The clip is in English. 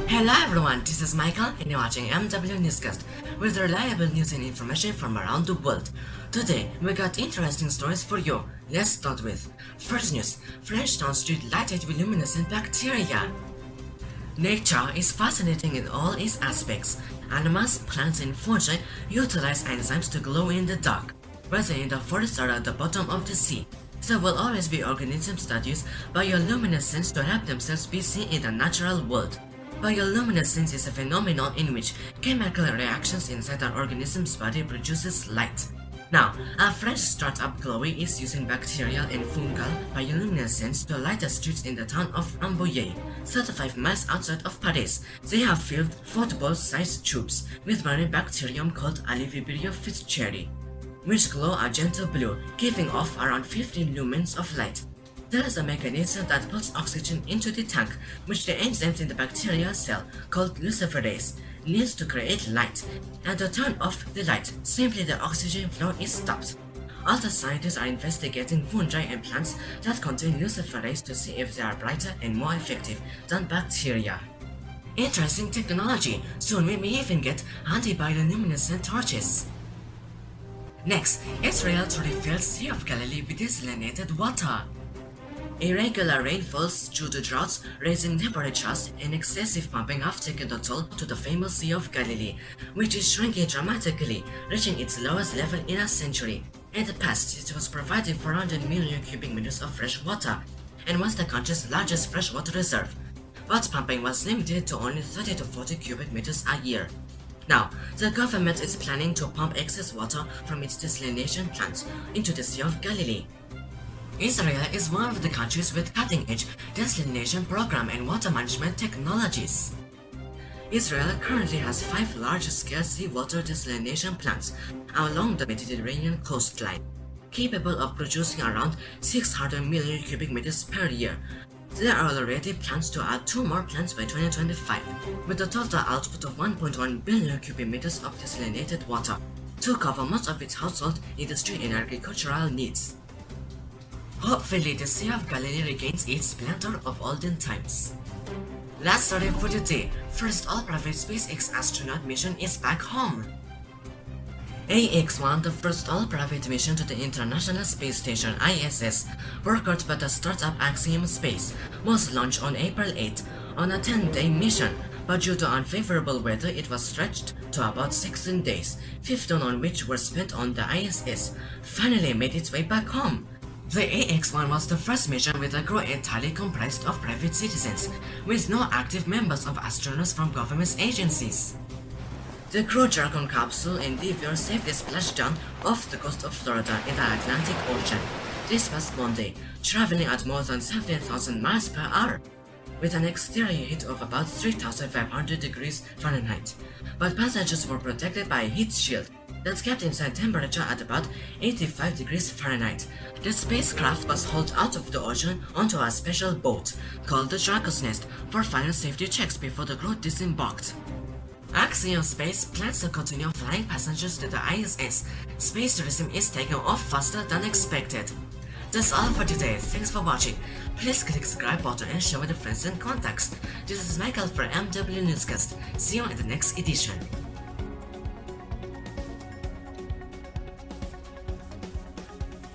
Hello everyone, this is Michael and you're watching MW Newscast with reliable news and information from around the world. Today, we got interesting stories for you. Let's start with first news. French town street lighted with luminescent bacteria. Nature is fascinating in all its aspects. Animals, plants and fungi utilize enzymes to glow in the dark, whether in the forest or at the bottom of the sea. There will always be organisms that use bioluminescence to help themselves be seen in the natural world. Bioluminescence is a phenomenon in which chemical reactions inside an organism's body produces light. Now, a French startup Chloe is using bacterial and fungal bioluminescence to light the streets in the town of Rambouillet, 35 miles outside of Paris. They have filled football-sized tubes with marine bacterium called LIBORIO conti, which glow a gentle blue, giving off around 15 lumens of light. There is a mechanism that puts oxygen into the tank, which the enzymes in the bacterial cell, called luciferase, needs to create light, and to turn off the light, simply the oxygen flow is stopped. Other scientists are investigating fungi and plants that contain luciferase to see if they are brighter and more effective than bacteria. Interesting technology, soon we may even get anti-bioluminescent torches. Next, Israel to refill Sea of Galilee with desalinated water. Irregular rainfalls due to droughts, rising temperatures, and excessive pumping have taken a toll to the famous Sea of Galilee, which is shrinking dramatically, reaching its lowest level in a century. In the past, it was providing 400 million cubic meters of fresh water, and was the country's largest freshwater reserve. But pumping was limited to only 30 to 40 cubic meters a year. Now, the government is planning to pump excess water from its desalination plants into the Sea of Galilee. Israel is one of the countries with cutting-edge desalination program and water management technologies. Israel currently has 5 large-scale seawater desalination plants along the Mediterranean coastline, capable of producing around 600 million cubic meters per year. There are already plans to add 2 more plants by 2025, with a total output of 1.1 billion cubic meters of desalinated water, to cover most of its household, industry and agricultural needs. Hopefully, the Sea of Galilee regains its splendor of olden times. Last story for today. First all-private SpaceX astronaut mission is back home. AX-1, the first all-private mission to the International Space Station ISS, worked by the startup Axiom Space, was launched on April 8 on a 10-day mission, but due to unfavorable weather it was stretched to about 16 days, 15 on which were spent on the ISS, finally made its way back home. The AX-1 was the first mission with a crew entirely comprised of private citizens, with no active members of astronauts from government agencies. The Crew Dragon capsule Endeavour saved a splashdown off the coast of Florida in the Atlantic Ocean this past Monday, traveling at more than 17,000 miles per hour, with an exterior heat of about 3,500 degrees Fahrenheit. But passengers were protected by a heat shield that kept inside temperature at about 85 degrees Fahrenheit. The spacecraft was hauled out of the ocean onto a special boat called the Dragon's Nest for final safety checks before the crew disembarked. Axiom Space plans to continue flying passengers to the ISS. Space tourism is taking off faster than expected. That's all for today. Thanks for watching. Please click the subscribe button and share with your friends and contacts. This is Michael for MW Newscast. See you in the next edition.